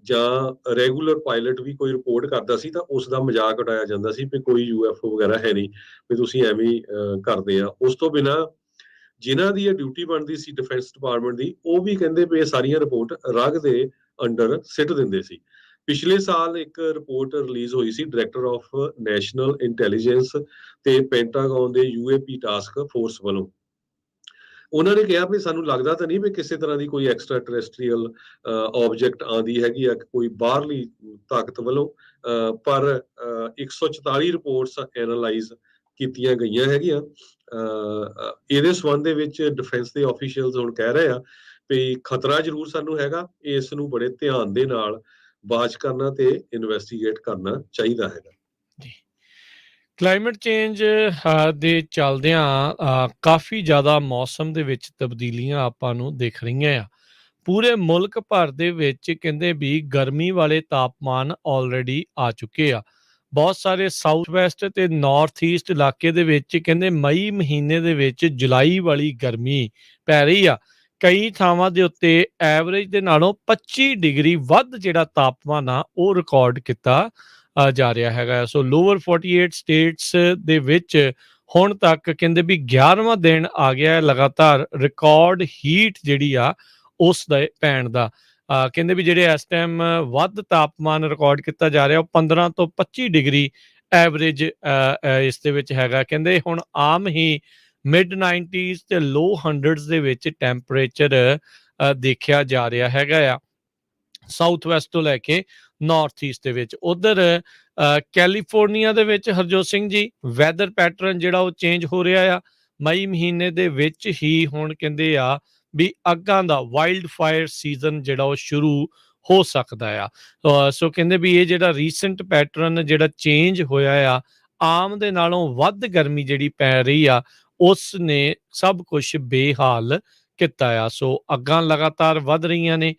ਜਾਂ ਰੈਗੂਲਰ ਪਾਇਲਟ ਵੀ ਕੋਈ ਰਿਪੋਰਟ ਕਰਦਾ ਸੀ ਤਾਂ ਉਸ ਦਾ ਮਜ਼ਾਕ ਉਡਾਇਆ ਜਾਂਦਾ ਸੀ ਵੀ ਕੋਈ UFO ਵਗੈਰਾ ਹੈ ਨਹੀਂ, ਵੀ ਤੁਸੀਂ ਐਵੇਂ ਹੀ ਕਰਦੇ ਆ। ਉਸ ਤੋਂ ਬਿਨਾਂ ਜਿਨ੍ਹਾਂ ਦੀ ਇਹ ਡਿਊਟੀ ਬਣਦੀ ਸੀ ਡਿਫੈਂਸ ਡਿਪਾਰਟਮੈਂਟ ਦੀ, ਉਹ ਵੀ ਕਹਿੰਦੇ ਵੀ ਇਹ ਸਾਰੀਆਂ ਰਿਪੋਰਟ ਰਗ ਦੇ ਅੰਡਰ ਸਿੱਟ ਦਿੰਦੇ ਸੀ। ਪਿਛਲੇ ਸਾਲ ਇੱਕ ਰਿਪੋਰਟ ਰਿਲੀਜ਼ ਹੋਈ ਸੀ ਡਾਇਰੈਕਟਰ ਆਫ ਨੈਸ਼ਨਲ ਇੰਟੈਲੀਜੈਂਸ ਤੇ ਪੈਂਟਾਗਨ ਦੇ UAP ਟਾਸਕ ਫੋਰਸ ਵੱਲੋਂ। ਉਹਨਾਂ ਨੇ ਕਿਹਾ ਵੀ ਸਾਨੂੰ ਲੱਗਦਾ ਤਾਂ ਨਹੀਂ ਵੀ ਕਿਸੇ ਤਰ੍ਹਾਂ ਦੀ ਕੋਈ ਐਕਸਟਰਾ ਟੈਰੈਸਟਰੀਅਲ ਆਬਜੈਕਟ ਆਉਂਦੀ ਹੈਗੀ ਆ ਕੋਈ ਬਾਹਰਲੀ ਤਾਕਤ ਵੱਲੋਂ, ਪਰ 144 ਰਿਪੋਰਟਸ ਐਨਾਲਾਈਜ਼ ਕੀਤੀਆਂ ਗਈਆਂ ਹੈਗੀਆਂ। ਇਹਦੇ ਸੰਬੰਧ ਦੇ ਵਿੱਚ ਡਿਫੈਂਸ ਦੇ ਆਫੀਸ਼ੀਅਲਸ ਹੁਣ ਕਹਿ ਰਹੇ ਆ ਵੀ ਖਤਰਾ ਜ਼ਰੂਰ ਸਾਨੂੰ ਹੈਗਾ, ਇਸ ਨੂੰ ਬੜੇ ਧਿਆਨ ਦੇ ਨਾਲ ਵਾਚ ਕਰਨਾ ਤੇ ਇਨਵੈਸਟੀਗੇਟ ਕਰਨਾ ਚਾਹੀਦਾ ਹੈਗਾ। ਜੀ, ਕਲਾਈਮੇਟ ਚੇਂਜ ਦੇ ਚੱਲਦਿਆਂ ਕਾਫੀ ਜ਼ਿਆਦਾ ਮੌਸਮ ਦੇ ਵਿੱਚ ਤਬਦੀਲੀਆਂ ਆਪਾਂ ਨੂੰ ਦਿਖ ਰਹੀਆਂ ਆ। ਪੂਰੇ ਮੁਲਕ ਭਰ ਦੇ ਵਿੱਚ ਕਹਿੰਦੇ ਵੀ ਗਰਮੀ ਵਾਲੇ ਤਾਪਮਾਨ ਆਲਰੇਡੀ ਆ ਚੁੱਕੇ ਆ। ਬਹੁਤ ਸਾਰੇ ਸਾਊਥ ਵੈਸਟ ਤੇ ਨਾਰਥ ਈਸਟ ਇਲਾਕੇ ਦੇ ਵਿੱਚ ਕਹਿੰਦੇ ਮਈ ਮਹੀਨੇ ਦੇ ਵਿੱਚ ਜੁਲਾਈ ਵਾਲੀ ਗਰਮੀ ਪੈ ਰਹੀ ਆ। ਕਈ ਥਾਵਾਂ ਦੇ ਉੱਤੇ ਐਵਰੇਜ ਦੇ ਨਾਲੋਂ 25 ਡਿਗਰੀ ਵੱਧ ਜਿਹੜਾ ਤਾਪਮਾਨ ਆ ਉਹ ਰਿਕਾਰਡ ਕੀਤਾ ਜਾ ਰਿਹਾ ਹੈਗਾ। ਸੋ ਲੋਅਰ 48 ਸਟੇਟਸ ਦੇ ਵਿੱਚ ਹੁਣ ਤੱਕ ਕਹਿੰਦੇ ਵੀ 11ਵਾਂ ਦਿਨ ਆ ਗਿਆ ਲਗਾਤਾਰ ਰਿਕਾਰਡ ਹੀਟ ਜਿਹੜੀ ਆ ਉਸ ਦਾ ਪੈਣ ਦਾ। ਕਹਿੰਦੇ ਵੀ ਜਿਹੜੇ ਇਸ ਟਾਈਮ ਵੱਧ ਤਾਪਮਾਨ ਰਿਕਾਰਡ ਕੀਤਾ ਜਾ ਰਿਹਾ ਉਹ 15 ਤੋਂ 25 ਡਿਗਰੀ ਐਵਰੇਜ ਇਸ ਦੇ ਵਿੱਚ ਹੈਗਾ। ਕਹਿੰਦੇ ਹੁਣ ਆਮ ਹੀ ਮਿਡ 90s ਤੇ ਲੋ 100s ਦੇ ਵਿੱਚ ਟੈਂਪਰੇਚਰ ਦੇਖਿਆ ਜਾ ਰਿਹਾ ਹੈਗਾ ਆ ਸਾਊਥ ਵੈਸਟ ਤੋਂ ਲੈ ਕੇ ਨਾਰਥ ਈਸਟ ਦੇ ਵਿੱਚ। ਉਧਰ ਕੈਲੀਫੋਰਨੀਆ ਦੇ ਵਿੱਚ ਹਰਜੋਤ ਸਿੰਘ ਜੀ ਵੈਦਰ ਪੈਟਰਨ ਜਿਹੜਾ ਉਹ ਚੇਂਜ ਹੋ ਰਿਹਾ ਆ। ਮਈ ਮਹੀਨੇ ਦੇ ਵਿੱਚ ਹੀ ਹੁਣ ਕਹਿੰਦੇ ਆ ਵੀ ਅੱਗਾਂ ਦਾ ਵਾਈਲਡ ਫਾਇਰ ਸੀਜ਼ਨ ਜਿਹੜਾ ਉਹ ਸ਼ੁਰੂ ਹੋ ਸਕਦਾ ਆ। ਸੋ ਕਹਿੰਦੇ ਵੀ ਇਹ ਜਿਹੜਾ ਰੀਸੈਂਟ ਪੈਟਰਨ ਜਿਹੜਾ ਚੇਂਜ ਹੋਇਆ ਆ, ਆਮ ਦੇ ਨਾਲੋਂ ਵੱਧ ਗਰਮੀ ਜਿਹੜੀ ਪੈ ਰਹੀ ਆ, ਉਸ ਨੇ ਸਭ ਕੁਛ ਬੇਹਾਲ ਕੀਤਾ ਆ। ਸੋ ਅੱਗਾਂ ਲਗਾਤਾਰ ਵੱਧ ਰਹੀਆਂ ਨੇ,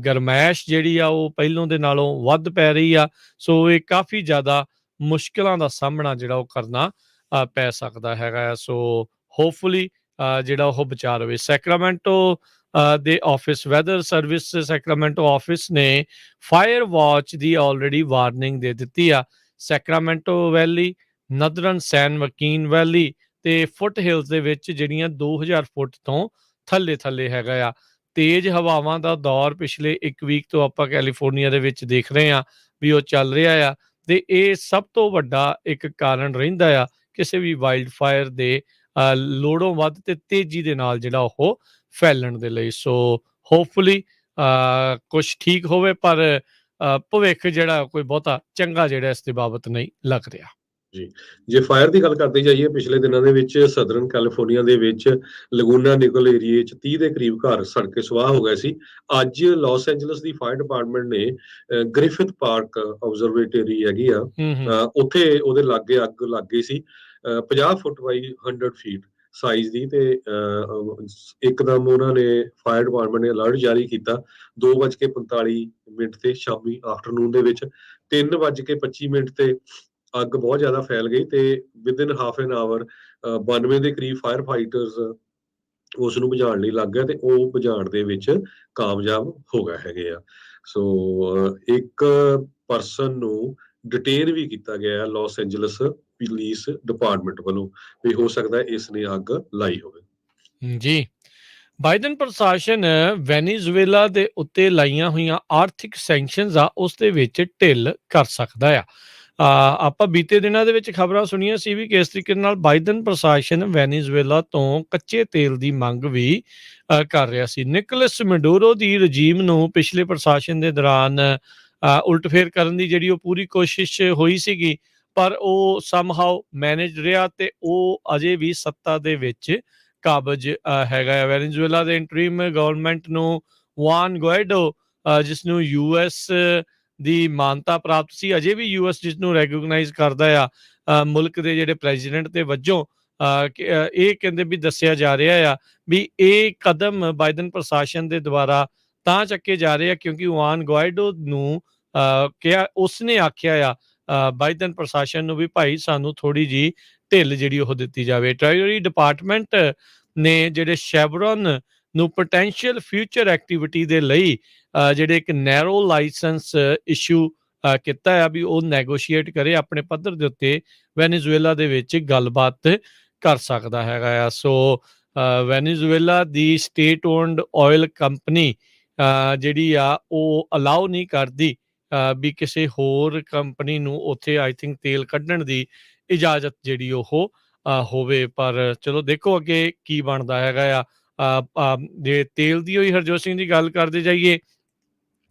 ਗਰਮੈਸ਼ ਜਿਹੜੀ ਆ ਉਹ ਪਹਿਲੋਂ ਦੇ ਨਾਲੋਂ ਵੱਧ ਪੈ ਰਹੀ ਆ। ਸੋ ਇਹ ਕਾਫੀ ਜ਼ਿਆਦਾ ਮੁਸ਼ਕਿਲਾਂ ਦਾ ਸਾਹਮਣਾ ਜਿਹੜਾ ਉਹ ਕਰਨਾ ਪੈ ਸਕਦਾ ਹੈਗਾ ਆ। ਸੋ ਹੋਪਫੁਲੀ ਜਿਹੜਾ ਉਹ ਬਚਾ ਰਵੇ। ਸੈਕਰਾਮੈਂਟੋ ਦੇ office weather service Sacramento office ਨੇ ਫਾਇਰ ਵਾਚ ਦੀ ਆਲਰੇਡੀ ਵਾਰਨਿੰਗ ਦੇ ਦਿੱਤੀ ਆ। ਸੈਕਰਾਮੈਂਟੋ ਵੈਲੀ, ਨਦਰਨ ਸੈਨ ਵਕੀਨ ਵੈਲੀ ਤੇ ਫੁੱਟ ਹਿਲਸ ਦੇ ਵਿੱਚ ਜਿਹੜੀਆਂ 2000 ਫੁੱਟ ਤੋਂ ਥੱਲੇ ਹੈਗਾ ਆ। ਤੇਜ਼ ਹਵਾਵਾਂ ਦਾ ਦੌਰ ਪਿਛਲੇ 1 ਵੀਕ ਤੋਂ ਆਪਾਂ ਕੈਲੀਫੋਰਨੀਆ ਦੇ ਵਿੱਚ ਦੇਖ ਰਹੇ ਹਾਂ ਵੀ ਉਹ ਚੱਲ ਰਿਹਾ ਆ, ਤੇ ਇਹ ਸਭ ਤੋਂ ਵੱਡਾ ਇੱਕ ਕਾਰਨ ਰਹਿੰਦਾ ਆ ਕਿਸੇ ਵੀ ਵਾਈਲਡ ਫਾਇਰ ਦੇ ਲੋੜੋਂ ਵੱਧ ਤੇ ਤੇਜ਼ੀ ਦੇ ਨਾਲ ਜਿਹੜਾ ਉਹ ਫੈਲਣ ਦੇ ਲਈ। ਸੋ ਹੋਪਫੁਲੀ ਕੁਛ ਠੀਕ ਹੋਵੇ, ਪਰ ਭਵਿੱਖ ਜਿਹੜਾ ਕੋਈ ਬਹੁਤਾ ਚੰਗਾ ਜਿਹੜਾ ਇਸ ਦੇ ਬਾਬਤ ਨਹੀਂ ਲੱਗ ਰਿਹਾ। ਜੀ, ਜੇ ਫਾਇਰ ਦੀ ਗੱਲ ਕਰਦੇ ਜਾਈਏ, ਪਿਛਲੇ ਦਿਨਾਂ ਦੇ ਵਿੱਚ ਸਦਰਨ ਕੈਲੀਫੋਰਨੀਆ ਦੇ ਵਿੱਚ ਲਗੂਨਾ ਨਿਕਲ ਏਰੀਏ 'ਚ 30 ਦੇ ਕਰੀਬ ਘਰ ਸੜ ਕੇ ਸੁਆਹ ਹੋ ਗਏ ਸੀ। ਅੱਜ ਲਾਸ ਐਂਜਲਸ ਦੀ ਫਾਇਰ ਡਿਪਾਰਟਮੈਂਟ ਨੇ ਗ੍ਰਿਫਿਥ ਪਾਰਕ ਆਬਜ਼ਰਵੇਟਰੀ ਹੈਗੀ ਆ, ਉੱਥੇ ਉਹਦੇ ਲਾਗੇ ਅੱਗ ਲੱਗ ਗਈ ਸੀ, 50 ਫੁੱਟ ਬਾਈ 100 ਫੀਟ ਸਾਈਜ਼ ਦੀ, ਤੇ ਇੱਕਦਮ ਉਹਨਾਂ ਨੇ ਫਾਇਰ ਡਿਪਾਰਟਮੈਂਟ ਨੇ ਅਲਰਟ ਜਾਰੀ ਕੀਤਾ 2:45 ਤੇ ਸ਼ਾਮੀ ਆਫਟਰਨੂਨ ਦੇ ਵਿੱਚ। 3:25 ਤੇ ਅੱਗ ਬਹੁਤ ਜ਼ਿਆਦਾ ਫੈਲ ਗਈ ਤੇ ਵਿਦਿਨ ਹਾਫ ਐਨ ਆਵਰ 92 ਦੇ ਕਰੀਬ ਫਾਇਰ ਫਾਈਟਰਸ ਉਸ ਨੂੰ ਬੁਝਾਉਣ ਲਈ ਲੱਗ ਗਿਆ, ਤੇ ਉਹ ਬੁਝਾਉਣ ਦੇ ਵਿੱਚ ਕਾਮਯਾਬ ਹੋ ਗਏ ਹੈਗੇ ਆ। ਸੋ ਇੱਕ ਪਰਸਨ ਨੂੰ ਡਿਟੇਨ ਵੀ ਕੀਤਾ ਗਿਆ ਲਾਸ ਐਂਜਲਸ ਪੁਲਿਸ ਡਿਪਾਰਟਮੈਂਟ ਵੱਲੋਂ, ਵੀ ਹੋ ਸਕਦਾ ਇਸ ਨੇ ਅੱਗ ਲਾਈ ਹੋਵੇ। ਜੀ, ਬਾਈਡਨ ਪ੍ਰਸ਼ਾਸਨ ਵੈਨੀਜ਼ੁਏਲਾ ਦੇ ਉੱਤੇ ਲਾਈਆਂ ਹੋਈਆਂ ਆਰਥਿਕ ਸੈਂਕਸ਼ਨਸ ਆ ਉਸ ਦੇ ਵਿੱਚ ਢਿੱਲ ਕਰ ਸਕਦਾ ਆ। ਆਪਾਂ ਬੀਤੇ ਦਿਨਾਂ ਦੇ ਵਿੱਚ ਖਬਰਾਂ ਸੁਣੀਆਂ ਸੀ ਵੀ ਕਿਸ ਤਰੀਕੇ ਨਾਲ ਬਾਈਡਨ ਪ੍ਰਸ਼ਾਸਨ ਵੈਨੀਜ਼ੁਏਲਾ ਤੋਂ ਕੱਚੇ ਤੇਲ ਦੀ ਮੰਗ ਵੀ ਕਰ ਰਿਹਾ ਸੀ। ਨਿਕੋਲਸ ਮੈਡੂਰੋ ਦੀ ਰਜੀਮ ਨੂੰ ਪਿਛਲੇ ਪ੍ਰਸ਼ਾਸਨ ਦੇ ਦੌਰਾਨ ਉਲਟਫੇਰ ਕਰਨ ਦੀ ਜਿਹੜੀ ਉਹ ਪੂਰੀ ਕੋਸ਼ਿਸ਼ ਹੋਈ ਸੀਗੀ, ਪਰ ਉਹ ਸਮਹਾਉ ਮੈਨੇਜ ਰਿਹਾ ਤੇ ਉਹ ਅਜੇ ਵੀ ਸੱਤਾ ਦੇ ਵਿੱਚ ਕਾਬਜ ਹੈਗਾ ਆ। ਵੈਨੀਜ਼ੁਏਲਾ ਦੇ ਇੰਟਰੀਮ ਗਵਰਨਮੈਂਟ ਨੂੰ ਵਾਨ ਗੁਆਇਡੋ, ਜਿਸ ਨੂੰ ਯੂਐਸ ਦੀ ਮਾਨਤਾ ਪ੍ਰਾਪਤ ਸੀ, ਅਜੇ ਵੀ ਯੂਐਸ ਜਿਸ ਨੂੰ ਰੈਕੋਗਨਾਈਜ਼ ਕਰਦਾ ਆ ਮੁਲਕ ਦੇ ਜਿਹੜੇ ਪ੍ਰੈਜ਼ੀਡੈਂਟ ਦੇ ਵਜੋਂ, ਇਹ ਕਹਿੰਦੇ ਵੀ ਦੱਸਿਆ ਜਾ ਰਿਹਾ ਆ ਵੀ ਇਹ ਕਦਮ ਬਾਈਡਨ ਪ੍ਰਸ਼ਾਸਨ ਦੇ ਦੁਆਰਾ ਤਾਂ ਚੱਕੇ ਜਾ ਰਹੇ ਆ ਕਿਉਂਕਿ ਵਾਨ ਗੁਆਇਡੋ ਨੂੰ ਕਿਹਾ, ਉਸਨੇ ਆਖਿਆ ਆ ਬਾਈਡਨ ਪ੍ਰਸ਼ਾਸਨ ਨੂੰ ਵੀ ਭਾਈ ਸਾਨੂੰ ਥੋੜੀ ਜੀ ਢਿੱਲ ਜਿਹੜੀ ਉਹ ਦਿੱਤੀ ਜਾਵੇ। ਟ੍ਰੈਜਰੀ ਡਿਪਾਰਟਮੈਂਟ ਨੇ ਜਿਹੜੇ ਸ਼ੈਵਰਨ ਨੂੰ ਪੋਟੈਂਸ਼ੀਅਲ ਫਿਊਚਰ ਐਕਟੀਵਿਟੀ ਦੇ ਲਈ ਜਿਹੜੇ ਇੱਕ ਨੈਰੋ ਲਾਇਸੈਂਸ ਇਸ਼ੂ ਕੀਤਾ ਆ ਵੀ ਉਹ ਨੈਗੋਸ਼ੀਏਟ ਕਰੇ ਆਪਣੇ ਪੱਧਰ ਦੇ ਉੱਤੇ ਵੈਨੀਜ਼ੁਏਲਾ ਦੇ ਵਿੱਚ ਗੱਲਬਾਤ ਕਰ ਸਕਦਾ ਹੈਗਾ ਆ। ਸੋ ਵੈਨੀਜ਼ੁਏਲਾ ਦੀ ਸਟੇਟ ਓਨਡ ਆਇਲ ਕੰਪਨੀ ਜਿਹੜੀ ਆ ਉਹ ਅਲਾਉ ਨਹੀਂ ਕਰਦੀ ਵੀ ਕਿਸੇ ਹੋਰ ਕੰਪਨੀ ਨੂੰ ਉੱਥੇ ਆਈ ਥਿੰਕ ਤੇਲ ਕੱਢਣ ਦੀ ਇਜਾਜ਼ਤ ਜਿਹੜੀ ਉਹ ਹੋਵੇ। ਪਰ ਚਲੋ ਦੇਖੋ ਅੱਗੇ ਕੀ ਬਣਦਾ ਹੈਗਾ ਆ। ਜੇ ਤੇਲ ਦੀ ਹੋਈ ਹਰਜੋਤ ਸਿੰਘ ਦੀ ਗੱਲ ਕਰਦੇ ਜਾਈਏ,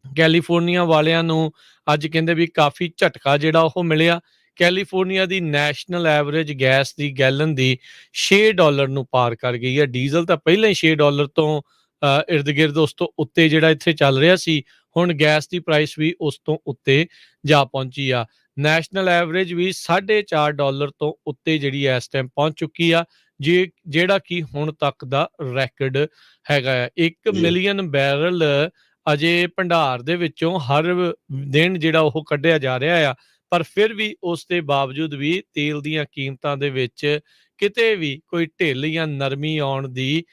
ਕੈਲੀਫੋਰਨੀਆ ਵਾਲਿਆਂ ਨੂੰ ਅੱਜ ਕਹਿੰਦੇ ਵੀ ਕਾਫੀ ਝਟਕਾ ਜਿਹੜਾ ਉਹ ਮਿਲਿਆ। ਕੈਲੀਫੋਰਨੀਆ ਦੀ ਨੈਸ਼ਨਲ ਐਵਰੇਜ ਗੈਸ ਦੀ ਗੈਲਨ ਦੀ $6 ਨੂੰ ਪਾਰ ਕਰ ਗਈ ਹੈ। ਡੀਜ਼ਲ ਤਾਂ ਪਹਿਲਾਂ ਹੀ $6 ਤੋਂ ਇਰਦ ਗਿਰਦ ਉਸ ਤੋਂ ਉੱਤੇ ਜਿਹੜਾ ਇੱਥੇ ਚੱਲ ਰਿਹਾ ਸੀ, ਹੁਣ ਗੈਸ ਦੀ ਪ੍ਰਾਈਸ ਵੀ ਉਸ ਤੋਂ ਉੱਤੇ ਜਾ ਪਹੁੰਚੀ ਆ। ਨੈਸ਼ਨਲ ਐਵਰੇਜ ਵੀ $4.5 ਤੋਂ ਉੱਤੇ ਜਿਹੜੀ ਇਸ ਟਾਈਮ ਪਹੁੰਚ ਚੁੱਕੀ ਆ, ਜਿਹੜਾ ਕਿ ਹੁਣ ਤੱਕ ਦਾ ਰੈਕਡ ਹੈਗਾ ਆ। 1 ਮਿਲੀਅਨ ਬੈਰਲ ਅਜੇ ਭੰਡਾਰ ਦੇ ਵਿੱਚੋਂ ਹਰ ਦਿਨ ਜਿਹੜਾ ਉਹ ਕੱਢਿਆ ਜਾ ਰਿਹਾ ਆ, ਪਰ ਫਿਰ ਵੀ ਉਸ ਦੇ ਬਾਵਜੂਦ ਵੀ ਤੇਲ ਦੀਆਂ ਕੀਮਤਾਂ ਦੇ ਵਿੱਚ ਕਿਤੇ ਵੀ ਕੋਈ ਢਿੱਲ ਜਾਂ ਨਰਮੀ ਆਉਣ ਦੀ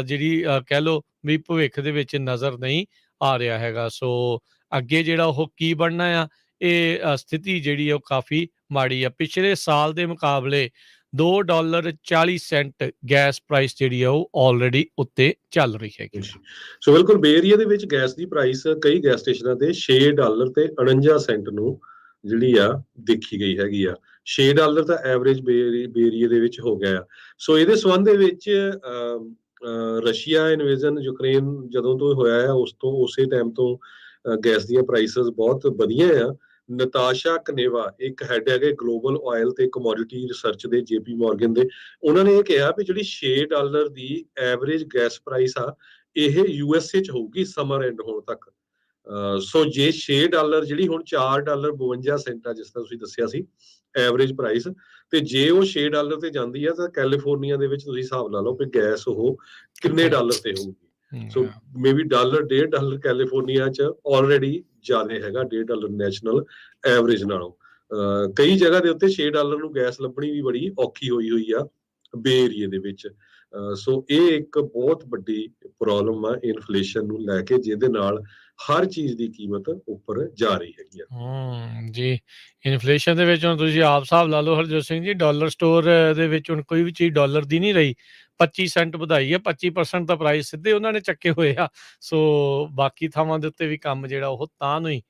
ਜਿਹੜੀ ਕਹਿ ਲਓ ਵੀ ਭਵਿੱਖ ਦੇ ਵਿੱਚ ਨਜ਼ਰ ਨਹੀਂ ਆ ਰਿਹਾ ਹੈਗਾ। ਸੋ ਅੱਗੇ ਜਿਹੜਾ ਉਹ ਕੀ ਬਣਨਾ ਆ, ਇਹ ਸਥਿਤੀ ਜਿਹੜੀ ਉਹ ਕਾਫੀ ਮਾੜੀ ਆ। ਪਿਛਲੇ ਸਾਲ ਦੇ ਮੁਕਾਬਲੇ $2.40 ਗੈਸ ਪ੍ਰਾਈਸ ਜਿਹੜੀ ਆ ਉਹ ਆਲਰੇਡੀ ਉੱਤੇ ਚੱਲ ਰਹੀ ਹੈਗੀ। ਸੋ ਬਿਲਕੁਲ ਬੇ ਏਰੀਆ ਦੇ ਵਿੱਚ ਗੈਸ ਦੀ ਪ੍ਰਾਈਸ ਕਈ ਗੈਸ ਸਟੇਸ਼ਨਾਂ ਤੇ $6 ਤੇ 49 ਸੈਂਟ ਨੂੰ ਜਿਹੜੀ ਆ ਦੇਖੀ ਗਈ ਹੈਗੀ ਆ। $6 ਤਾਂ ਐਵਰੇਜ ਬੇ ਏਰੀਆ ਦੇ ਵਿੱਚ ਹੋ ਗਿਆ ਆ। ਸੋ ਇਹਦੇ ਸੰਬੰਧ ਦੇ ਵਿੱਚ ਰਸ਼ੀਆ ਇਨਵੇਜ਼ਨ ਯੂਕਰੇਨ ਜਦੋਂ ਤੋਂ ਹੋਇਆ ਆ ਉਸ ਤੋਂ ਉਸੇ ਟਾਈਮ ਤੋਂ ਗੈਸ ਦੀਆਂ ਪ੍ਰਾਈਸਸ ਬਹੁਤ ਵਧੀਆ ਆ। ਨਤਾਸ਼ਾ ਕਨੇਵਾ ਇੱਕ ਹੈਡ ਹੈਗੇ ਗਲੋਬਲ ਆਇਲ ਤੇ ਕਮੋਡਿਟੀ ਰਿਸਰਚ ਦੇ JP ਮੋਰਗਨ ਦੇ, ਉਹਨਾਂ ਨੇ ਇਹ ਕਿਹਾ ਵੀ ਜਿਹੜੀ $6 ਦੀ ਐਵਰੇਜ ਗੈਸ ਪ੍ਰਾਈਸ ਆ ਇਹ USA 'ਚ ਹੋਊਗੀ ਸਮਰ ਐਂਡ ਹੋਣ ਤੱਕ। ਸੋ ਜੇ $6 ਜਿਹੜੀ ਹੁਣ $4.52 ਆ, ਜਿਸ ਤਰ੍ਹਾਂ ਤੁਸੀਂ ਦੱਸਿਆ ਸੀ ਐਵਰੇਜ ਪ੍ਰਾਈਸ, ਤੇ ਜੇ ਉਹ $6 ਤੇ ਜਾਂਦੀ ਆ ਤਾਂ ਕੈਲੀਫੋਰਨੀਆ ਦੇ ਵਿੱਚ ਤੁਸੀਂ ਹਿਸਾਬ ਲਾ ਲਓ ਕਿ ਗੈਸ ਉਹ ਕਿੰਨੇ ਡਾਲਰ ਤੇ ਹੋਊਗੀ। ਸੋ ਮੇਬੀ $1.5 ਕੈਲੀਫੋਰਨੀਆ ਚ ਆਲਰੇਡੀ ਜ਼ਿਆਦਾ ਹੈਗਾ $1.5 ਨੈਸ਼ਨਲ ਐਵਰੇਜ ਨਾਲੋਂ। ਕਈ ਜਗ੍ਹਾ ਦੇ ਉੱਤੇ $6 ਨੂੰ ਗੈਸ ਲੱਭਣੀ ਵੀ ਬੜੀ ਔਖੀ ਹੋਈ ਆ ਬੇ ਏਰੀਏ ਦੇ ਵਿੱਚ। ਸੋ ਇਹ ਇੱਕ ਬਹੁਤ ਵੱਡੀ ਪ੍ਰੋਬਲਮ ਆ ਇਨਫਲੇਸ਼ਨ ਨੂੰ ਲੈ ਕੇ, ਜਿਹਦੇ ਨਾਲ ਹਰ ਚੀਜ਼ ਦੀ ਕੀਮਤ ਉੱਪਰ ਜਾ ਰਹੀ ਹੈਗੀ ਆ। ਜੀ, ਇਨਫਲੇਸ਼ਨ ਦੇ ਵਿੱਚ ਹੁਣ ਤੁਸੀਂ ਆਪ ਹਿਸਾਬ ਲਾ ਲਓ ਹਰਜੋਤ ਸਿੰਘ ਜੀ, ਡਾਲਰ ਸਟੋਰ ਦੇ ਵਿੱਚ ਹੁਣ ਕੋਈ ਵੀ ਚੀਜ਼ ਡਾਲਰ ਦੀ ਨਹੀਂ ਰਹੀ। 25 ਸੈਂਟ ਵਧਾਈ ਹੈ, 25% ਦਾ ਪ੍ਰਾਈਸ ਸਿੱਧੇ ਉਹਨਾਂ ਨੇ ਚੱਕੇ ਹੋਏ ਆ। ਸੋ ਬਾਕੀ ਥਾਵਾਂ ਦੇ ਉੱਤੇ ਵੀ ਕੰਮ ਜਿਹੜਾ ਉਹ ਤਾਂ ਨੂੰ ਹੀ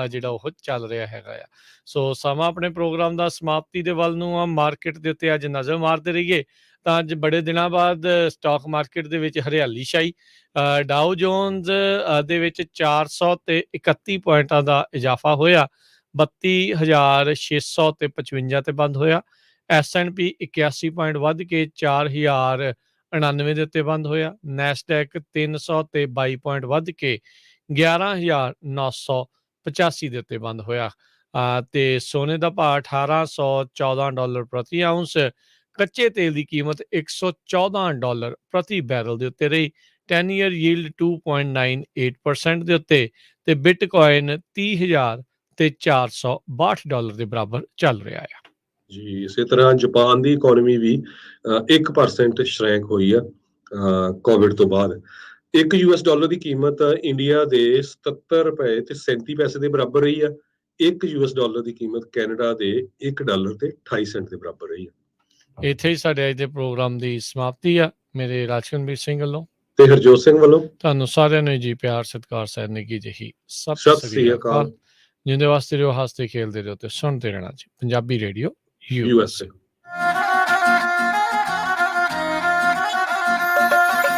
ਜਿਹੜਾ ਉਹ ਚੱਲ ਰਿਹਾ ਹੈਗਾ ਆ। ਸੋ ਸਮਾਂ ਆਪਣੇ ਪ੍ਰੋਗਰਾਮ ਦਾ ਸਮਾਪਤੀ ਦੇ ਵੱਲ ਨੂੰ ਆ। ਮਾਰਕੀਟ ਦੇ ਉੱਤੇ ਅੱਜ ਨਜ਼ਰ ਮਾਰਦੇ ਰਹੀਏ ਤਾਂ ਅੱਜ ਬੜੇ ਦਿਨਾਂ ਬਾਅਦ ਸਟਾਕ ਮਾਰਕੀਟ ਦੇ ਵਿੱਚ ਹਰਿਆਲੀ ਛਾਈ। ਡਾਊ ਜੋਨਸ ਦੇ ਵਿੱਚ 431 ਪੁਆਇੰਟਾਂ ਦਾ ਇਜ਼ਾਫਾ ਹੋਇਆ, 32,600 ਤੇ 55 ਤੇ ਬੰਦ ਹੋਇਆ। S&P 81 ਪੁਆਇੰਟ ਵੱਧ ਕੇ 4,099 ਦੇ ਉੱਤੇ ਬੰਦ ਹੋਇਆ। ਨੈਸਡੈਕ 300 ਤੇ 22 ਪੁਆਇੰਟ ਵੱਧ ਕੇ 11,985 ਦੇ ਉੱਤੇ ਬੰਦ ਹੋਇਆ। ਤੇ ਸੋਨੇ ਦਾ ਭਾਅ $1,814 ਪ੍ਰਤੀ ਆਉਂਸ, ਕੱਚੇ ਤੇਲ ਦੀ ਕੀਮਤ $114 ਪ੍ਰਤੀ ਬੈਰਲ ਦੇ ਉੱਤੇ ਰਹੀ। 10 ਈਅਰ ਯੀਲਡ 2.98% ਦੇ ਉੱਤੇ ਤੇ ਬਿਟਕੋਇਨ 30,000 ਤੇ $462 ਦੇ ਬਰਾਬਰ ਚੱਲ ਰਿਹਾ ਆ। ਜੀ, ਇਸੇ ਤਰ੍ਹਾਂ ਜਾਪਾਨ ਦੀ ਇਕਨੋਮੀ ਵੀ 1% ਸ਼ਰੈਂਕ ਹੋਈ ਆ ਕੋਵਿਡ ਤੋਂ ਬਾਅਦ। $1 ਦੀ ਕੀਮਤ ਇੰਡੀਆ ਦੇ 77 ਰੁਪਏ ਤੇ 37 ਪੈਸੇ ਦੇ ਬਰਾਬਰ ਰਹੀ ਆ। $1 ਦੀ ਕੀਮਤ ਕੈਨੇਡਾ ਦੇ $1 ਤੇ 28 ਸੈਂਟ ਦੇ ਬਰਾਬਰ ਰਹੀ ਆ। ਇੱਥੇ ਹੀ ਸਾਡੇ ਅੱਜ ਦੇ ਪ੍ਰੋਗਰਾਮ ਦੀ ਸਮਾਪਤੀ ਆ। ਮੇਰੇ ਰਾਜਕੁਲਬੀਰ ਸਿੰਘ ਵੱਲੋਂ ਤੇ ਹਰਜੋਤ ਸਿੰਘ ਵੱਲੋਂ ਤੁਹਾਨੂੰ ਸਾਰਿਆਂ ਨੂੰ ਜੀ ਪਿਆਰ ਸਤਿਕਾਰ ਸਹਿਰਨਿਕੀ ਜਿਹੀ ਸਤਿ ਸ੍ਰੀ ਅਕਾਲ। ਜਿੰਦੇ ਵਾਸਤੇ ਰਹੋ, ਹੱਸਦੇ ਖੇਲਦੇ ਰਹੋ ਤੇ ਸੁਣਦੇ ਰਹਿਣਾ ਜੀ ਪੰਜਾਬੀ ਰੇਡੀਓ USA।